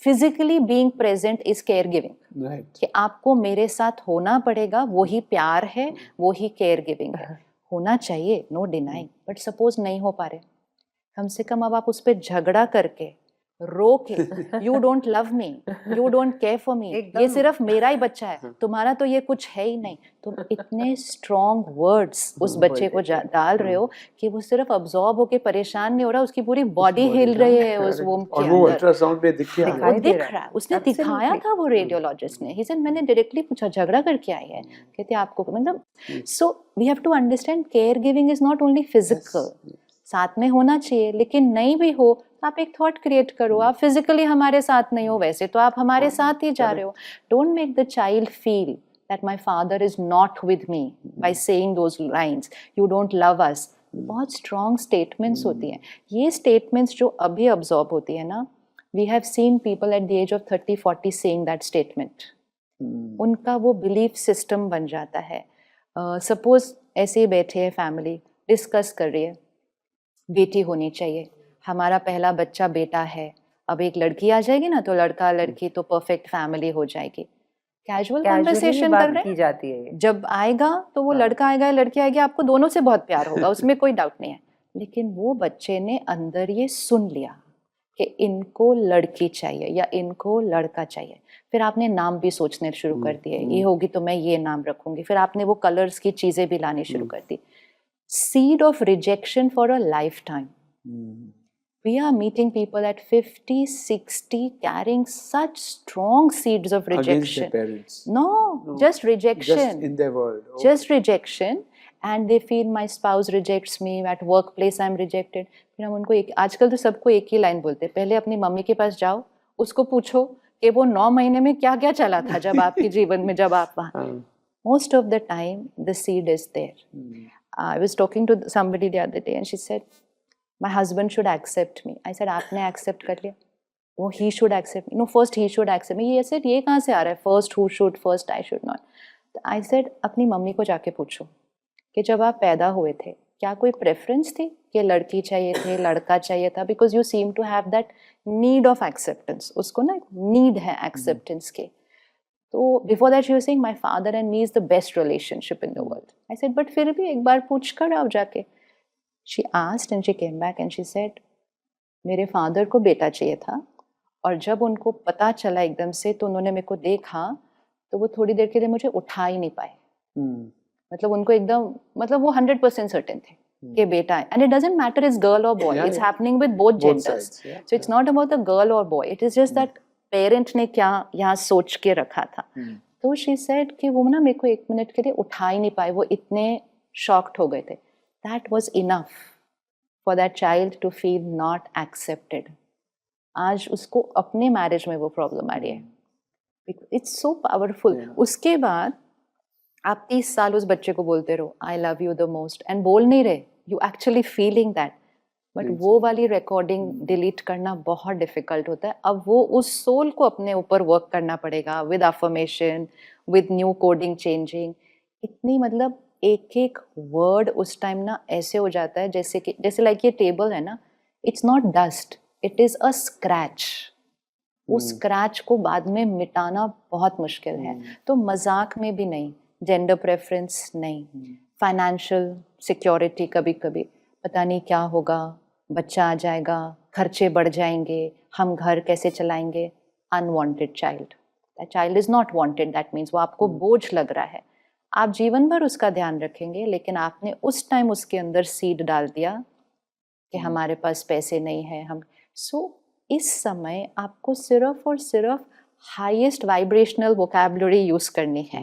Physically being present is care giving, कि आपको मेरे साथ होना पड़ेगा, वो ही प्यार है, वो ही केयर गिविंग है। होना चाहिए, नो डिनाइंग, बट सपोज नहीं हो पा रहे, कम से कम अब आप उस पर झगड़ा करके रो के, you don't love me, you don't care for me, ये सिर्फ मेरा ही बच्चा है, तुम्हारा तो ये कुछ है ही नहीं, तुम इतने स्ट्रॉन्ग वर्ड्स उस बच्चे को डाल रहे हो कि वो सिर्फ अब्सॉर्ब होके परेशान नहीं हो रहा, उसकी पूरी बॉडी हिल रही है उस वूम के अंदर। अल्ट्रासाउंड पे दिख रहा है, उसने दिखाया था वो रेडियोलॉजिस्ट ने। ही सेड, मैंने डायरेक्टली पूछा झगड़ा करके आई है, कहते आपको मतलब, so we have to understand care giving is not only physical, साथ में होना चाहिए, लेकिन नहीं भी हो तो आप एक थॉट क्रिएट करो, आप फिजिकली हमारे साथ नहीं हो, वैसे तो आप हमारे साथ ही जा रहे हो। Don't make the child feel that my father is not with me by saying those lines, you don't love us. बहुत स्ट्रॉन्ग स्टेटमेंट्स होती हैं, ये स्टेटमेंट्स जो अभी अब्जॉर्ब होती है ना, we have seen people at the age of 30-40 saying that statement, उनका वो बिलीफ सिस्टम बन जाता है। सपोज ऐसे ही बैठे हैं, फैमिली डिस्कस कर रही है, बेटी होनी चाहिए, हमारा पहला बच्चा बेटा है, अब एक लड़की आ जाएगी ना तो लड़का लड़की तो परफेक्ट फैमिली हो जाएगी। कैजुअल कन्वर्सेशन कर रहे हैं, जाती है, जब आएगा तो वो लड़का आएगा लड़की आएगी, आपको दोनों से बहुत प्यार होगा, उसमें कोई डाउट नहीं है, लेकिन वो बच्चे ने अंदर ये सुन लिया कि इनको लड़की चाहिए या इनको लड़का चाहिए, फिर आपने नाम भी सोचने शुरू कर दिए, ये होगी तो मैं ये नाम रखूंगी, फिर आपने वो कलर्स की चीजें भी लानी शुरू कर दी। Seed of rejection for a lifetime. We are meeting people at 50, 60 carrying such strong seeds of rejection. Against their parents. No, just rejection. Just in their world. Okay. Just rejection, and they feel my spouse rejects me, at workplace I'm rejected. फिर हम उनको आजकल तो सबको एक ही line बोलते हैं, पहले अपनी मम्मी के पास जाओ, उसको पूछो कि वो 9 महीने में क्या क्या चला था जब आपके जीवन में, जब आप वहाँ। Most of the time the seed is there. I was talking to somebody the other day and she said, my husband should accept me. I said, आपने accept कर लिया? वो he should accept me. No, first he should accept me. I said, ये कहाँ से आ रहा है? First who should, first I should not. I said, अपनी मम्मी को जाके पूछो कि जब आप पैदा हुए थे क्या कोई प्रेफरेंस थी कि लड़की चाहिए थे, लड़का चाहिए था? Because you seem to have that need of acceptance. उसको ना need है acceptance के। तो before that she was saying my father and me is the best relationship in the world. I said but फिर भी एक बार पूछ कर आओ जाके. She asked and she came back and she said मेरे फादर को बेटा चाहिए था और जब उनको पता चला एकदम से तो उन्होंने मेरे को देखा तो वो थोड़ी देर के लिए मुझे उठा ही नहीं पाए। मतलब उनको एकदम, मतलब वो 100% सर्टेन थे कि बेटा है, and it doesn't matter it's girl or boy, it's happening with both genders. So it's not about the girl or boy, it is just that parent ने क्या यहाँ सोच के रखा था। तो शी सेड कि वो ना मेरे को 1 मिनट के लिए उठा ही नहीं पाए, वो इतने शॉक्ड हो गए थे। That was enough for that child to feel not accepted. आज उसको अपने मैरिज में वो प्रॉब्लम आ रही है। It's so powerful. उसके बाद आप 30 साल उस बच्चे को बोलते रहो I love you the most, and बोल नहीं रहे, you actually feeling that, but वो वाली रिकॉर्डिंग डिलीट करना बहुत डिफिकल्ट होता है। अब वो उस सोल को अपने ऊपर वर्क करना पड़ेगा with affirmation, with new coding changing. इतनी मतलब एक एक वर्ड उस टाइम ना ऐसे हो जाता है जैसे लाइक ये टेबल है ना, it's not dust, it is a scratch. उस स्क्रैच को बाद में मिटाना बहुत मुश्किल है। तो मजाक में भी नहीं, जेंडर प्रेफरेंस नहीं, फाइनेंशियल सिक्योरिटी, कभी कभी पता नहीं क्या होगा, बच्चा आ जाएगा, खर्चे बढ़ जाएंगे, हम घर कैसे चलाएंगे। Unwanted child, that child is not wanted, that means वो आपको बोझ लग रहा है। आप जीवन भर उसका ध्यान रखेंगे, लेकिन आपने उस टाइम उसके अंदर सीड डाल दिया कि हमारे पास पैसे नहीं है हम। इस समय आपको सिर्फ और सिर्फ हाईएस्ट वाइब्रेशनल वोकैबुलरी यूज करनी है,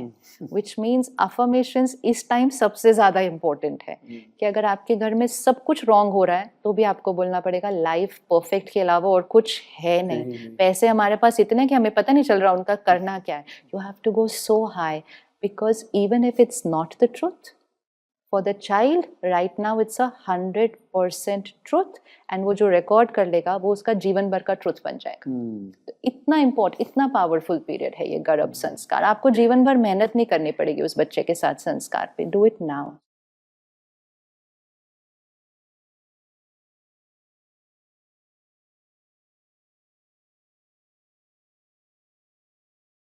विच मीन्स अफर्मेशंस इस टाइम सबसे ज़्यादा इम्पोर्टेंट है। कि अगर आपके घर में सब कुछ रॉन्ग हो रहा है तो भी आपको बोलना पड़ेगा लाइफ परफेक्ट के अलावा और कुछ है नहीं। पैसे हमारे पास इतने कि हमें पता नहीं चल रहा उनका करना क्या है। You have to go so high, because even if it's not the truth for the child right now it's 100% truth, and वो जो रिकॉर्ड कर लेगा वो उसका जीवन भर का ट्रुथ बन जाएगा। तो इतना इम्पोर्टेंट, इतना पावरफुल पीरियड है ये गर्भ संस्कार। आपको जीवन भर मेहनत नहीं करनी पड़ेगी उस बच्चे के साथ संस्कार पे। Do it now.